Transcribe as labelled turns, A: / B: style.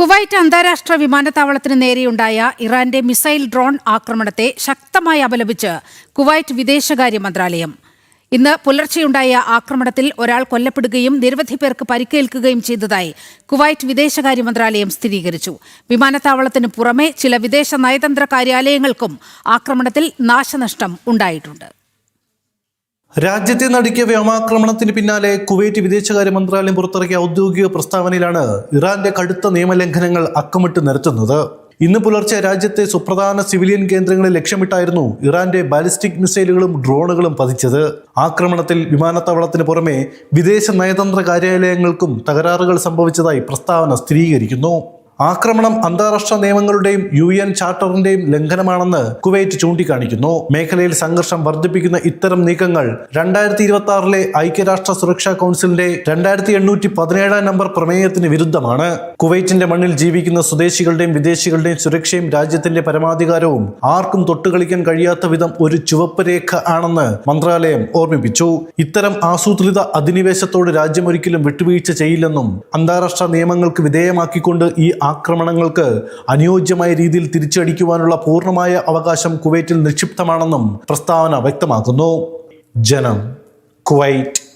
A: Kuwait അന്താരാഷ്ട്ര വിമാനത്താവളത്തിന് നേരെയുണ്ടായ ഇറാന്റെ മിസൈൽ ഡ്രോൺ ആക്രമണത്തെ ശക്തമായി അപലപിച്ച് കുവൈറ്റ് വിദേശകാര്യ മന്ത്രാലയം. ഇന്ന് പുലർച്ചെയുണ്ടായ ആക്രമണത്തിൽ ഒരാൾ കൊല്ലപ്പെടുകയും നിരവധി പേർക്ക് പരിക്കേൽക്കുകയും ചെയ്തതായി കുവൈറ്റ് വിദേശകാര്യ മന്ത്രാലയം സ്ഥിരീകരിച്ചു. വിമാനത്താവളത്തിന് പുറമെ ചില വിദേശ നയതന്ത്ര കാര്യാലയങ്ങൾക്കും ആക്രമണത്തിൽ നാശനഷ്ടം ഉണ്ടായിട്ടുണ്ട്.
B: രാജ്യത്തെ നടുക്കിയ വ്യോമാക്രമണത്തിന് പിന്നാലെ കുവൈറ്റ് വിദേശകാര്യ മന്ത്രാലയം പുറത്തിറക്കിയ ഔദ്യോഗിക പ്രസ്താവനയിലാണ് ഇറാന്റെ കടുത്ത നിയമലംഘനങ്ങൾ അക്കമിട്ട് നിരത്തുന്നത്. ഇന്ന് പുലർച്ചെ രാജ്യത്തെ സുപ്രധാന സിവിലിയൻ കേന്ദ്രങ്ങളെ ലക്ഷ്യമിട്ടായിരുന്നു ഇറാന്റെ ബാലിസ്റ്റിക് മിസൈലുകളും ഡ്രോണുകളും പതിച്ചത്. ആക്രമണത്തിൽ വിമാനത്താവളത്തിന് പുറമെ വിദേശ നയതന്ത്ര കാര്യാലയങ്ങൾക്കും തകരാറുകൾ സംഭവിച്ചതായി പ്രസ്താവന സ്ഥിരീകരിക്കുന്നു. ആക്രമണം അന്താരാഷ്ട്ര നിയമങ്ങളുടെയും UN ചാർട്ടറിന്റെയും ലംഘനമാണെന്ന് കുവൈറ്റ് ചൂണ്ടിക്കാണിക്കുന്നു. മേഖലയിൽ സംഘർഷം വർദ്ധിപ്പിക്കുന്ന ഇത്തരം നീക്കങ്ങൾ 2026 ഐക്യരാഷ്ട്ര സുരക്ഷാ കൗൺസിലിന്റെ 2817 നമ്പർ പ്രമേയത്തിന് വിരുദ്ധമാണ്. കുവൈറ്റിന്റെ മണ്ണിൽ ജീവിക്കുന്ന സ്വദേശികളുടെയും വിദേശികളുടെയും സുരക്ഷയും രാജ്യത്തിന്റെ പരമാധികാരവും ആർക്കും തൊട്ടുകളിക്കാൻ കഴിയാത്ത വിധം ഒരു ചുവപ്പ് രേഖ ആണെന്ന് മന്ത്രാലയം ഓർമ്മിപ്പിച്ചു. ഇത്തരം ആസൂത്രിത അധിനിവേശത്തോട് രാജ്യം ഒരിക്കലും വിട്ടുവീഴ്ച ചെയ്യില്ലെന്നും അന്താരാഷ്ട്ര നിയമങ്ങൾക്ക് വിധേയമാക്കിക്കൊണ്ട് ഈ ആക്രമണങ്ങൾക്ക് അനുയോജ്യമായ രീതിയിൽ തിരിച്ചടിക്കുവാനുള്ള പൂർണ്ണമായ അവകാശം കുവൈറ്റിൽ നിക്ഷിപ്തമാണെന്നും പ്രസ്താവന വ്യക്തമാക്കുന്നു. ജനം, കുവൈറ്റ്.